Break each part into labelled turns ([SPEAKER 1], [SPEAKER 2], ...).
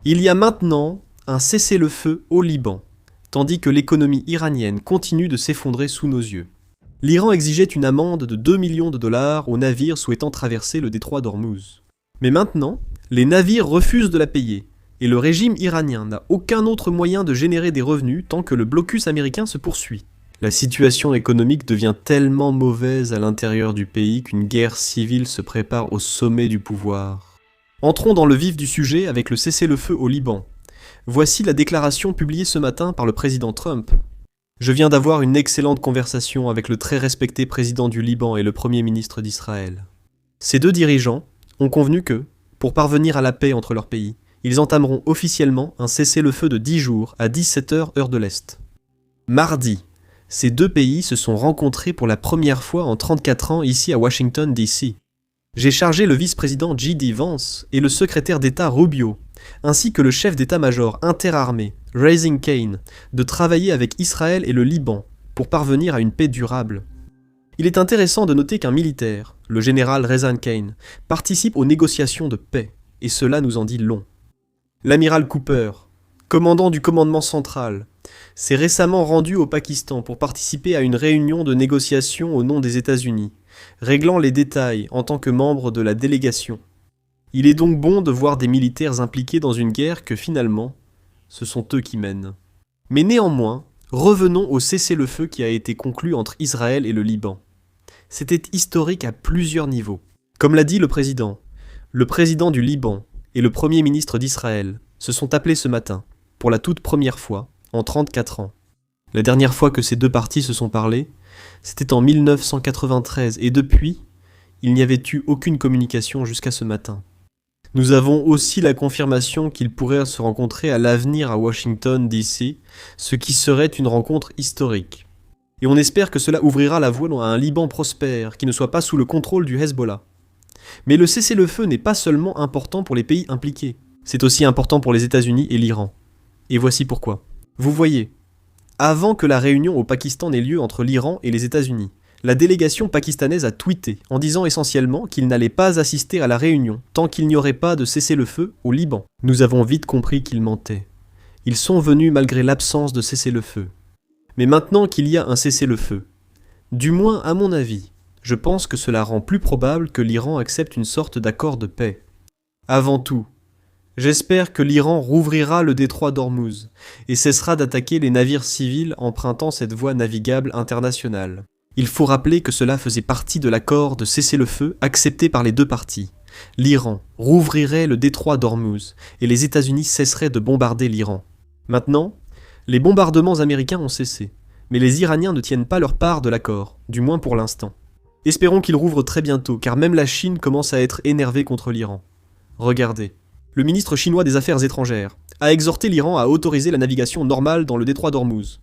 [SPEAKER 1] Il y a maintenant un cessez-le-feu au Liban, tandis que l'économie iranienne continue de s'effondrer sous nos yeux. L'Iran exigeait une amende de 2 millions de dollars aux navires souhaitant traverser le détroit d'Ormuz. Mais maintenant, les navires refusent de la payer, et le régime iranien n'a aucun autre moyen de générer des revenus tant que le blocus américain se poursuit. La situation économique devient tellement mauvaise à l'intérieur du pays qu'une guerre civile se prépare au sommet du pouvoir. Entrons dans le vif du sujet avec le cessez-le-feu au Liban. Voici la déclaration publiée ce matin par le président Trump. Je viens d'avoir une excellente conversation avec le très respecté président du Liban et le premier ministre d'Israël. Ces deux dirigeants ont convenu que, pour parvenir à la paix entre leurs pays, ils entameront officiellement un cessez-le-feu de 10 jours à 17h heure de l'Est. Mardi, ces deux pays se sont rencontrés pour la première fois en 34 ans ici à Washington, D.C. J'ai chargé le vice-président J.D. Vance et le secrétaire d'État Rubio, ainsi que le chef d'état-major interarmé, Raising Cane, de travailler avec Israël et le Liban pour parvenir à une paix durable. Il est intéressant de noter qu'un militaire, le général Raising Cane, participe aux négociations de paix, et cela nous en dit long. L'amiral Cooper, commandant du commandement central, s'est récemment rendu au Pakistan pour participer à une réunion de négociation au nom des États-Unis, réglant les détails en tant que membre de la délégation. Il est donc bon de voir des militaires impliqués dans une guerre que finalement, ce sont eux qui mènent. Mais néanmoins, revenons au cessez-le-feu qui a été conclu entre Israël et le Liban. C'était historique à plusieurs niveaux. Comme l'a dit le président du Liban et le premier ministre d'Israël se sont appelés ce matin, pour la toute première fois, en 34 ans. La dernière fois que ces deux parties se sont parlé, c'était en 1993 et depuis, il n'y avait eu aucune communication jusqu'à ce matin. Nous avons aussi la confirmation qu'ils pourraient se rencontrer à l'avenir à Washington, D.C., ce qui serait une rencontre historique. Et on espère que cela ouvrira la voie à un Liban prospère, qui ne soit pas sous le contrôle du Hezbollah. Mais le cessez-le-feu n'est pas seulement important pour les pays impliqués, c'est aussi important pour les États-Unis et l'Iran. Et voici pourquoi. Vous voyez, avant que la réunion au Pakistan n'ait lieu entre l'Iran et les États-Unis, la délégation pakistanaise a tweeté en disant essentiellement qu'il n'allait pas assister à la réunion tant qu'il n'y aurait pas de cessez-le-feu au Liban. Nous avons vite compris qu'ils mentaient. Ils sont venus malgré l'absence de cessez-le-feu. Mais maintenant qu'il y a un cessez-le-feu, du moins à mon avis, je pense que cela rend plus probable que l'Iran accepte une sorte d'accord de paix. Avant tout, j'espère que l'Iran rouvrira le détroit d'Ormuz et cessera d'attaquer les navires civils empruntant cette voie navigable internationale. Il faut rappeler que cela faisait partie de l'accord de cessez-le-feu accepté par les deux parties. L'Iran rouvrirait le détroit d'Ormuz et les États-Unis cesseraient de bombarder l'Iran. Maintenant, les bombardements américains ont cessé, mais les Iraniens ne tiennent pas leur part de l'accord, du moins pour l'instant. Espérons qu'ils rouvrent très bientôt, car même la Chine commence à être énervée contre l'Iran. Regardez. Le ministre chinois des Affaires étrangères a exhorté l'Iran à autoriser la navigation normale dans le détroit d'Ormuz.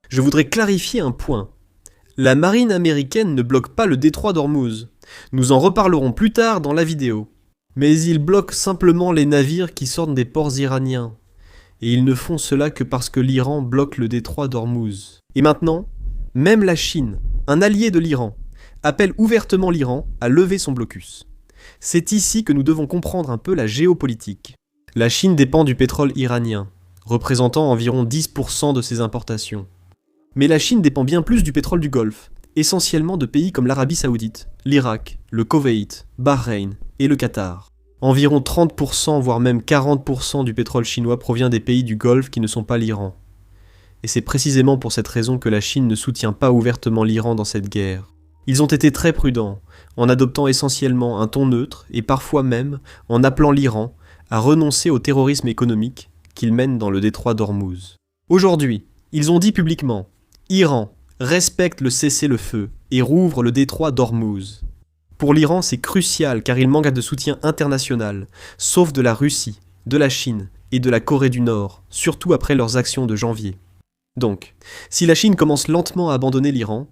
[SPEAKER 1] Je voudrais clarifier un point. La marine américaine ne bloque pas le détroit d'Ormuz. Nous en reparlerons plus tard dans la vidéo. Mais ils bloquent simplement les navires qui sortent des ports iraniens. Et ils ne font cela que parce que l'Iran bloque le détroit d'Ormuz. Et maintenant, même la Chine, un allié de l'Iran, appelle ouvertement l'Iran à lever son blocus. C'est ici que nous devons comprendre un peu la géopolitique. La Chine dépend du pétrole iranien, représentant environ 10% de ses importations. Mais la Chine dépend bien plus du pétrole du Golfe, essentiellement de pays comme l'Arabie Saoudite, l'Irak, le Koweït, Bahreïn et le Qatar. Environ 30% voire même 40% du pétrole chinois provient des pays du Golfe qui ne sont pas l'Iran. Et c'est précisément pour cette raison que la Chine ne soutient pas ouvertement l'Iran dans cette guerre. Ils ont été très prudents, en adoptant essentiellement un ton neutre et parfois même en appelant l'Iran à renoncer au terrorisme économique qu'il mène dans le détroit d'Ormuz. Aujourd'hui, ils ont dit publiquement « Iran, respecte le cessez-le-feu et rouvre le détroit d'Ormuz ». Pour l'Iran, c'est crucial car il manque de soutien international, sauf de la Russie, de la Chine et de la Corée du Nord, surtout après leurs actions de janvier. Donc, si la Chine commence lentement à abandonner l'Iran,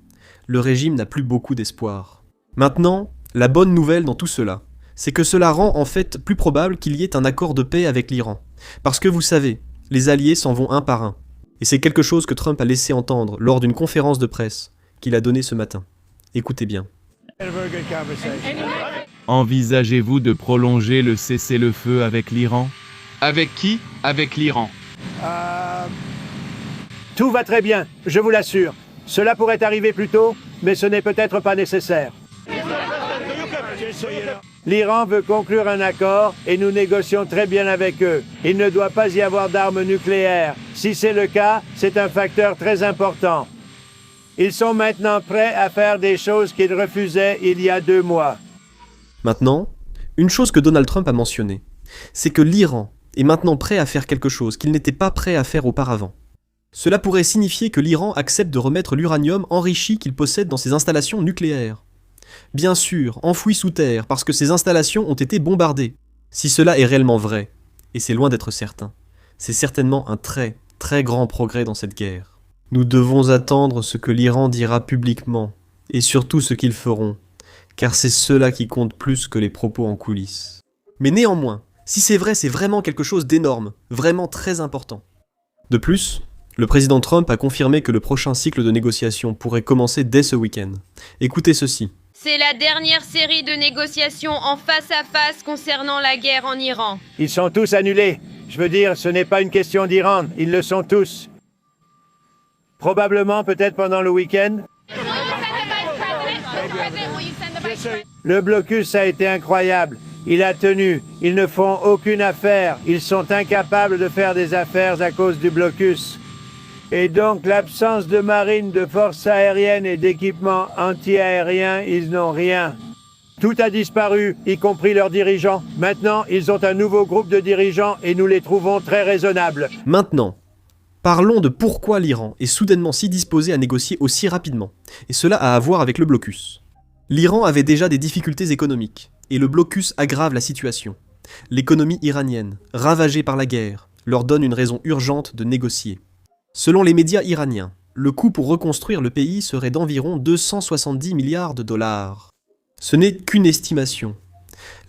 [SPEAKER 1] le régime n'a plus beaucoup d'espoir. Maintenant, la bonne nouvelle dans tout cela, c'est que cela rend en fait plus probable qu'il y ait un accord de paix avec l'Iran. Parce que vous savez, les alliés s'en vont un par un. Et c'est quelque chose que Trump a laissé entendre lors d'une conférence de presse qu'il a donnée ce matin. Écoutez bien.
[SPEAKER 2] Envisagez-vous de prolonger le cessez-le-feu avec l'Iran ? Avec qui? Avec l'Iran.
[SPEAKER 3] Tout va très bien, je vous l'assure. Cela pourrait arriver plus tôt, mais ce n'est peut-être pas nécessaire. L'Iran veut conclure un accord et nous négocions très bien avec eux. Il ne doit pas y avoir d'armes nucléaires. Si c'est le cas, c'est un facteur très important. Ils sont maintenant prêts à faire des choses qu'ils refusaient il y a 2 mois.
[SPEAKER 1] Maintenant, une chose que Donald Trump a mentionnée, c'est que l'Iran est maintenant prêt à faire quelque chose qu'il n'était pas prêt à faire auparavant. Cela pourrait signifier que l'Iran accepte de remettre l'uranium enrichi qu'il possède dans ses installations nucléaires. Bien sûr, enfoui sous terre parce que ces installations ont été bombardées. Si cela est réellement vrai, et c'est loin d'être certain, c'est certainement un très, très grand progrès dans cette guerre. Nous devons attendre ce que l'Iran dira publiquement, et surtout ce qu'ils feront, car c'est cela qui compte plus que les propos en coulisses. Mais néanmoins, si c'est vrai, c'est vraiment quelque chose d'énorme, vraiment très important. De plus, le président Trump a confirmé que le prochain cycle de négociations pourrait commencer dès ce week-end. Écoutez ceci.
[SPEAKER 4] C'est la dernière série de négociations en face à face concernant la guerre en Iran.
[SPEAKER 3] Ils sont tous annulés. Je veux dire, ce n'est pas une question d'Iran, ils le sont tous. Probablement peut-être pendant le week-end. Le blocus a été incroyable. Il a tenu. Ils ne font aucune affaire. Ils sont incapables de faire des affaires à cause du blocus. Et donc l'absence de marine, de forces aériennes et d'équipements anti-aériens, ils n'ont rien. Tout a disparu, y compris leurs dirigeants. Maintenant, ils ont un nouveau groupe de dirigeants et nous les trouvons très raisonnables.
[SPEAKER 1] Maintenant, parlons de pourquoi l'Iran est soudainement si disposé à négocier aussi rapidement. Et cela a à voir avec le blocus. L'Iran avait déjà des difficultés économiques, et le blocus aggrave la situation. L'économie iranienne, ravagée par la guerre, leur donne une raison urgente de négocier. Selon les médias iraniens, le coût pour reconstruire le pays serait d'environ 270 milliards de dollars. Ce n'est qu'une estimation.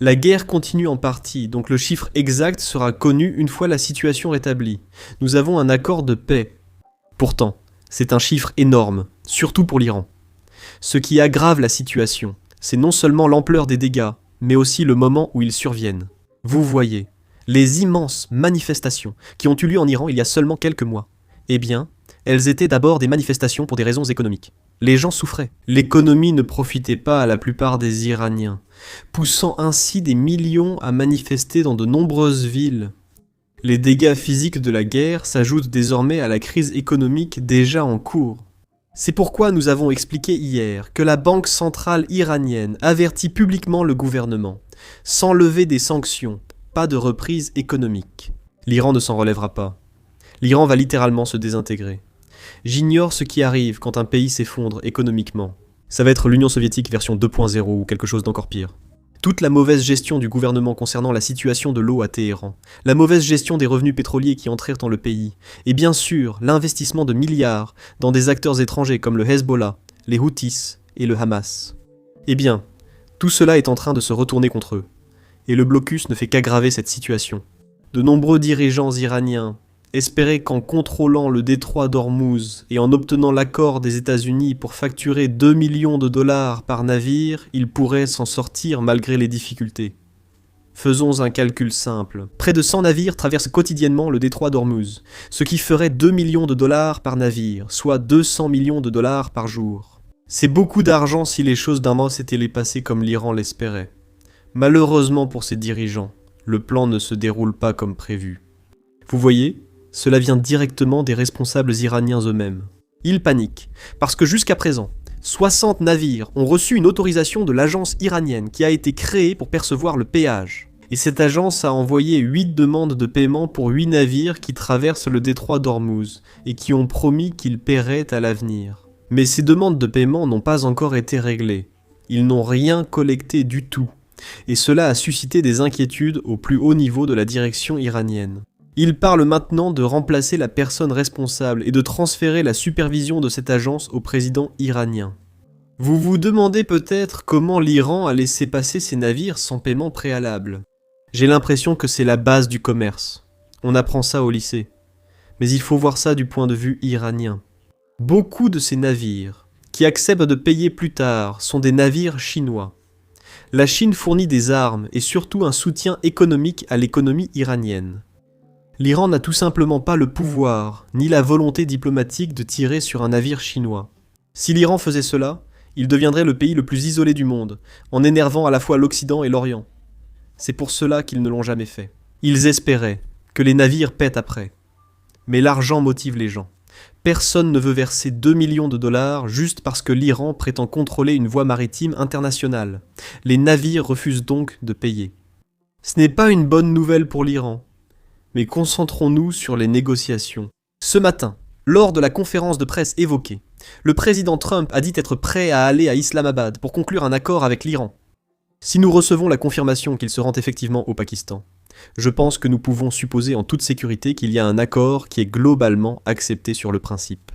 [SPEAKER 1] La guerre continue en partie, donc le chiffre exact sera connu une fois la situation rétablie. Nous avons un accord de paix. Pourtant, c'est un chiffre énorme, surtout pour l'Iran. Ce qui aggrave la situation, c'est non seulement l'ampleur des dégâts, mais aussi le moment où ils surviennent. Vous voyez, les immenses manifestations qui ont eu lieu en Iran il y a seulement quelques mois. Eh bien, elles étaient d'abord des manifestations pour des raisons économiques. Les gens souffraient. L'économie ne profitait pas à la plupart des Iraniens, poussant ainsi des millions à manifester dans de nombreuses villes. Les dégâts physiques de la guerre s'ajoutent désormais à la crise économique déjà en cours. C'est pourquoi nous avons expliqué hier que la Banque centrale iranienne avertit publiquement le gouvernement. Sans lever des sanctions, pas de reprise économique. L'Iran ne s'en relèvera pas. L'Iran va littéralement se désintégrer. J'ignore ce qui arrive quand un pays s'effondre économiquement. Ça va être l'Union soviétique version 2.0 ou quelque chose d'encore pire. Toute la mauvaise gestion du gouvernement concernant la situation de l'eau à Téhéran, la mauvaise gestion des revenus pétroliers qui entrèrent dans le pays, et bien sûr l'investissement de milliards dans des acteurs étrangers comme le Hezbollah, les Houthis et le Hamas. Eh bien, tout cela est en train de se retourner contre eux, et le blocus ne fait qu'aggraver cette situation. De nombreux dirigeants iraniens espéraient qu'en contrôlant le détroit d'Ormuz et en obtenant l'accord des États-Unis pour facturer 2 millions de dollars par navire, ils pourraient s'en sortir malgré les difficultés. Faisons un calcul simple. Près de 100 navires traversent quotidiennement le détroit d'Ormuz, ce qui ferait 2 millions de dollars par navire, soit 200 millions de dollars par jour. C'est beaucoup d'argent si les choses d'un mois s'étaient passées comme l'Iran l'espérait. Malheureusement pour ses dirigeants, le plan ne se déroule pas comme prévu. Vous voyez ? Cela vient directement des responsables iraniens eux-mêmes. Ils paniquent, parce que jusqu'à présent, 60 navires ont reçu une autorisation de l'agence iranienne qui a été créée pour percevoir le péage. Et cette agence a envoyé 8 demandes de paiement pour 8 navires qui traversent le détroit d'Ormuz et qui ont promis qu'ils paieraient à l'avenir. Mais ces demandes de paiement n'ont pas encore été réglées. Ils n'ont rien collecté du tout. Et cela a suscité des inquiétudes au plus haut niveau de la direction iranienne. Il parle maintenant de remplacer la personne responsable et de transférer la supervision de cette agence au président iranien. Vous vous demandez peut-être comment l'Iran a laissé passer ses navires sans paiement préalable. J'ai l'impression que c'est la base du commerce. On apprend ça au lycée. Mais il faut voir ça du point de vue iranien. Beaucoup de ces navires, qui acceptent de payer plus tard, sont des navires chinois. La Chine fournit des armes et surtout un soutien économique à l'économie iranienne. L'Iran n'a tout simplement pas le pouvoir, ni la volonté diplomatique de tirer sur un navire chinois. Si l'Iran faisait cela, il deviendrait le pays le plus isolé du monde, en énervant à la fois l'Occident et l'Orient. C'est pour cela qu'ils ne l'ont jamais fait. Ils espéraient que les navires pètent après. Mais l'argent motive les gens. Personne ne veut verser 2 millions de dollars juste parce que l'Iran prétend contrôler une voie maritime internationale. Les navires refusent donc de payer. Ce n'est pas une bonne nouvelle pour l'Iran. Mais concentrons-nous sur les négociations. Ce matin, lors de la conférence de presse évoquée, le président Trump a dit être prêt à aller à Islamabad pour conclure un accord avec l'Iran. Si nous recevons la confirmation qu'il se rend effectivement au Pakistan, je pense que nous pouvons supposer en toute sécurité qu'il y a un accord qui est globalement accepté sur le principe.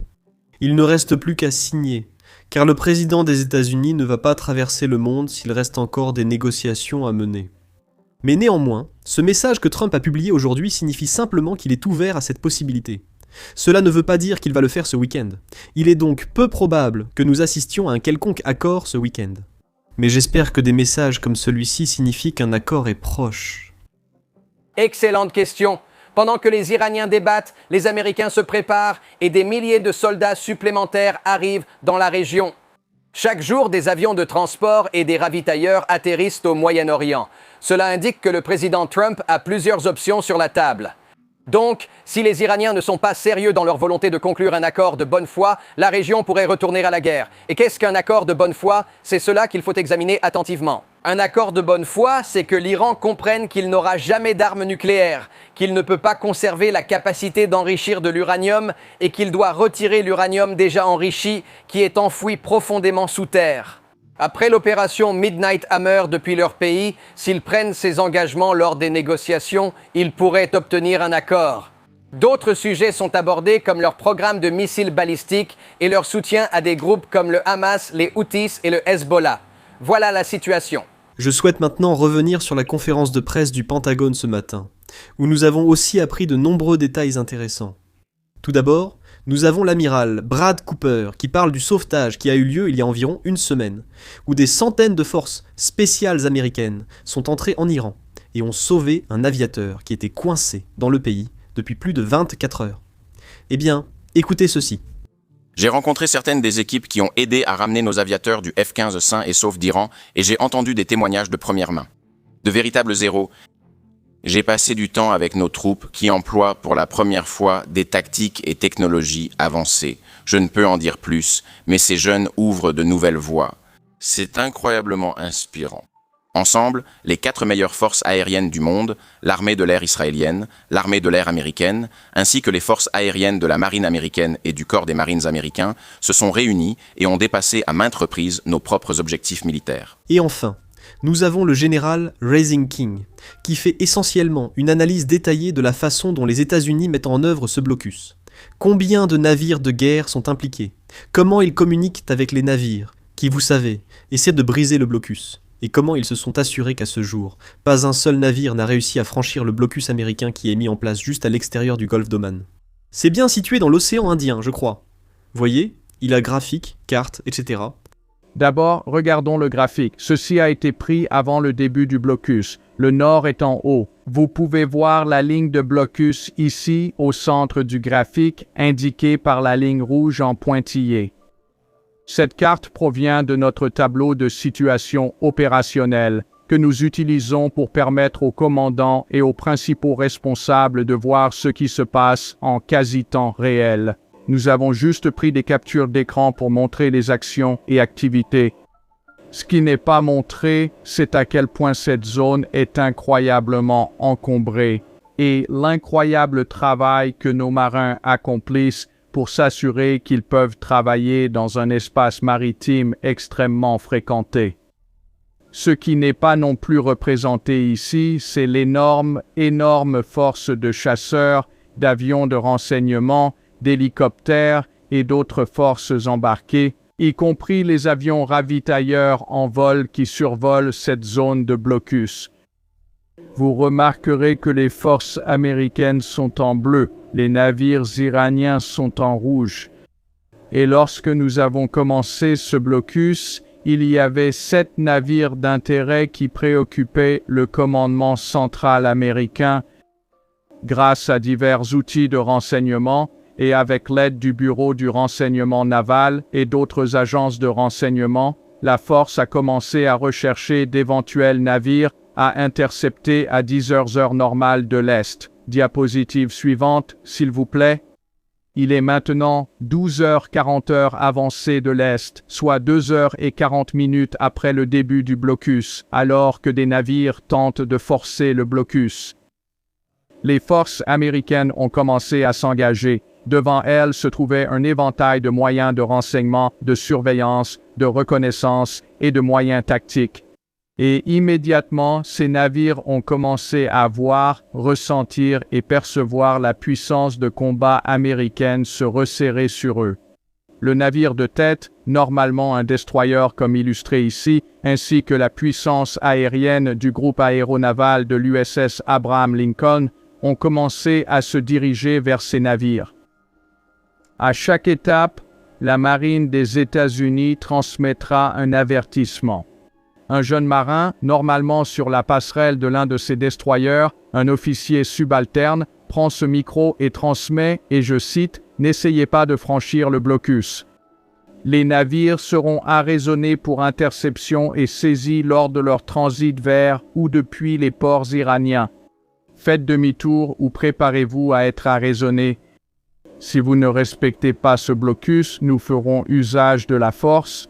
[SPEAKER 1] Il ne reste plus qu'à signer, car le président des États-Unis ne va pas traverser le monde s'il reste encore des négociations à mener. Mais néanmoins, ce message que Trump a publié aujourd'hui signifie simplement qu'il est ouvert à cette possibilité. Cela ne veut pas dire qu'il va le faire ce week-end. Il est donc peu probable que nous assistions à un quelconque accord ce week-end. Mais j'espère que des messages comme celui-ci signifient qu'un accord est proche.
[SPEAKER 5] Excellente question. Pendant que les Iraniens débattent, les Américains se préparent et des milliers de soldats supplémentaires arrivent dans la région. Chaque jour, des avions de transport et des ravitailleurs atterrissent au Moyen-Orient. Cela indique que le président Trump a plusieurs options sur la table. Donc, si les Iraniens ne sont pas sérieux dans leur volonté de conclure un accord de bonne foi, la région pourrait retourner à la guerre. Et qu'est-ce qu'un accord de bonne foi? C'est cela qu'il faut examiner attentivement. Un accord de bonne foi, c'est que l'Iran comprenne qu'il n'aura jamais d'armes nucléaires, qu'il ne peut pas conserver la capacité d'enrichir de l'uranium et qu'il doit retirer l'uranium déjà enrichi qui est enfoui profondément sous terre. Après l'opération Midnight Hammer depuis leur pays, s'ils prennent ces engagements lors des négociations, ils pourraient obtenir un accord. D'autres sujets sont abordés comme leur programme de missiles balistiques et leur soutien à des groupes comme le Hamas, les Houthis et le Hezbollah. Voilà la situation.
[SPEAKER 1] Je souhaite maintenant revenir sur la conférence de presse du Pentagone ce matin, où nous avons aussi appris de nombreux détails intéressants. Tout d'abord, nous avons l'amiral Brad Cooper qui parle du sauvetage qui a eu lieu il y a environ une semaine, où des centaines de forces spéciales américaines sont entrées en Iran et ont sauvé un aviateur qui était coincé dans le pays depuis plus de 24 heures. Eh bien, écoutez ceci.
[SPEAKER 6] J'ai rencontré certaines des équipes qui ont aidé à ramener nos aviateurs du F-15 sains et saufs d'Iran et j'ai entendu des témoignages de première main. De véritables héros. J'ai passé du temps avec nos troupes qui emploient pour la première fois des tactiques et technologies avancées. Je ne peux en dire plus, mais ces jeunes ouvrent de nouvelles voies. C'est incroyablement inspirant. Ensemble, les 4 meilleures forces aériennes du monde, l'armée de l'air israélienne, l'armée de l'air américaine, ainsi que les forces aériennes de la marine américaine et du corps des marines américains, se sont réunis et ont dépassé à maintes reprises nos propres objectifs militaires.
[SPEAKER 1] Et enfin, nous avons le général Raising King, qui fait essentiellement une analyse détaillée de la façon dont les États-Unis mettent en œuvre ce blocus. Combien de navires de guerre sont impliqués? Comment ils communiquent avec les navires, qui, vous savez, essaient de briser le blocus? Et comment ils se sont assurés qu'à ce jour, pas un seul navire n'a réussi à franchir le blocus américain qui est mis en place juste à l'extérieur du golfe d'Oman? C'est bien situé dans l'océan Indien, je crois. Voyez, il a graphique, carte, etc.
[SPEAKER 7] D'abord, regardons le graphique. Ceci a été pris avant le début du blocus. Le nord est en haut. Vous pouvez voir la ligne de blocus ici, au centre du graphique, indiquée par la ligne rouge en pointillé. Cette carte provient de notre tableau de situation opérationnelle que nous utilisons pour permettre aux commandants et aux principaux responsables de voir ce qui se passe en quasi-temps réel. Nous avons juste pris des captures d'écran pour montrer les actions et activités. Ce qui n'est pas montré, c'est à quel point cette zone est incroyablement encombrée et l'incroyable travail que nos marins accomplissent pour s'assurer qu'ils peuvent travailler dans un espace maritime extrêmement fréquenté. Ce qui n'est pas non plus représenté ici, c'est l'énorme force de chasseurs, d'avions de renseignement, d'hélicoptères et d'autres forces embarquées, y compris les avions ravitailleurs en vol qui survolent cette zone de blocus. Vous remarquerez que les forces américaines sont en bleu, les navires iraniens sont en rouge. Et lorsque nous avons commencé ce blocus, il y avait 7 navires d'intérêt qui préoccupaient le commandement central américain grâce à divers outils de renseignement et avec l'aide du Bureau du renseignement naval et d'autres agences de renseignement, la force a commencé à rechercher d'éventuels navires à intercepter à 10 heures normale de l'Est. Diapositive suivante, s'il vous plaît. Il est maintenant 12h40 avancée de l'Est, soit 2h40 après le début du blocus, alors que des navires tentent de forcer le blocus. Les forces américaines ont commencé à s'engager. Devant elles se trouvait un éventail de moyens de renseignement, de surveillance, de reconnaissance et de moyens tactiques. Et immédiatement, ces navires ont commencé à voir, ressentir et percevoir la puissance de combat américaine se resserrer sur eux. Le navire de tête, normalement un destroyer comme illustré ici, ainsi que la puissance aérienne du groupe aéronaval de l'USS Abraham Lincoln, ont commencé à se diriger vers ces navires. À chaque étape, la marine des États-Unis transmettra un avertissement. Un jeune marin, normalement sur la passerelle de l'un de ces destroyers, un officier subalterne, prend ce micro et transmet, et je cite, « N'essayez pas de franchir le blocus. Les navires seront arraisonnés pour interception et saisis lors de leur transit vers ou depuis les ports iraniens. Faites demi-tour ou préparez-vous à être arraisonnés. Si vous ne respectez pas ce blocus, nous ferons usage de la force. »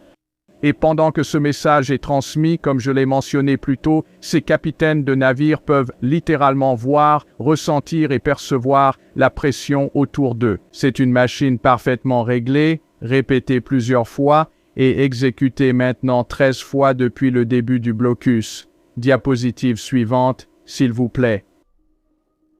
[SPEAKER 7] Et pendant que ce message est transmis, comme je l'ai mentionné plus tôt, ces capitaines de navires peuvent littéralement voir, ressentir et percevoir la pression autour d'eux. C'est une machine parfaitement réglée, répétée plusieurs fois et exécutée maintenant 13 fois depuis le début du blocus. Diapositive suivante, s'il vous plaît.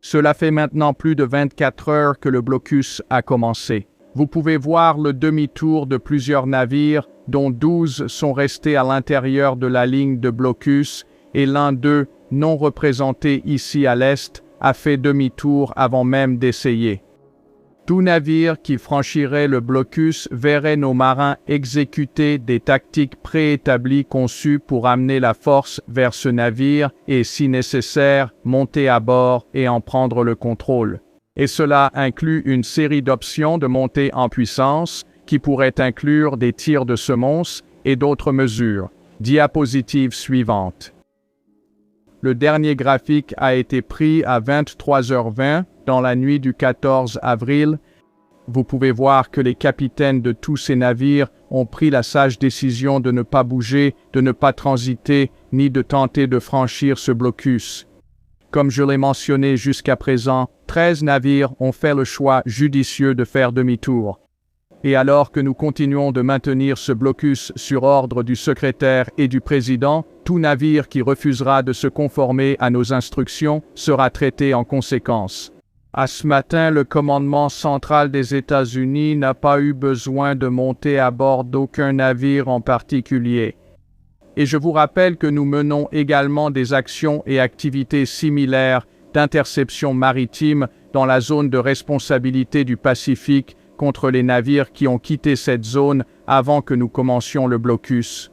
[SPEAKER 7] Cela fait maintenant plus de 24 heures que le blocus a commencé. Vous pouvez voir le demi-tour de plusieurs navires, dont 12 sont restés à l'intérieur de la ligne de blocus, et l'un d'eux, non représenté ici à l'est, a fait demi-tour avant même d'essayer. Tout navire qui franchirait le blocus verrait nos marins exécuter des tactiques préétablies conçues pour amener la force vers ce navire et, si nécessaire, monter à bord et en prendre le contrôle. Et cela inclut une série d'options de montée en puissance qui pourraient inclure des tirs de semonce et d'autres mesures. Diapositive suivante. Le dernier graphique a été pris à 23h20 dans la nuit du 14 avril. Vous pouvez voir que les capitaines de tous ces navires ont pris la sage décision de ne pas bouger, de ne pas transiter, ni de tenter de franchir ce blocus. Comme je l'ai mentionné jusqu'à présent, 13 navires ont fait le choix judicieux de faire demi-tour. Et alors que nous continuons de maintenir ce blocus sur ordre du secrétaire et du président, tout navire qui refusera de se conformer à nos instructions sera traité en conséquence. À ce matin, le commandement central des États-Unis n'a pas eu besoin de monter à bord d'aucun navire en particulier. Et je vous rappelle que nous menons également des actions et activités similaires d'interception maritime dans la zone de responsabilité du Pacifique contre les navires qui ont quitté cette zone avant que nous commencions le blocus.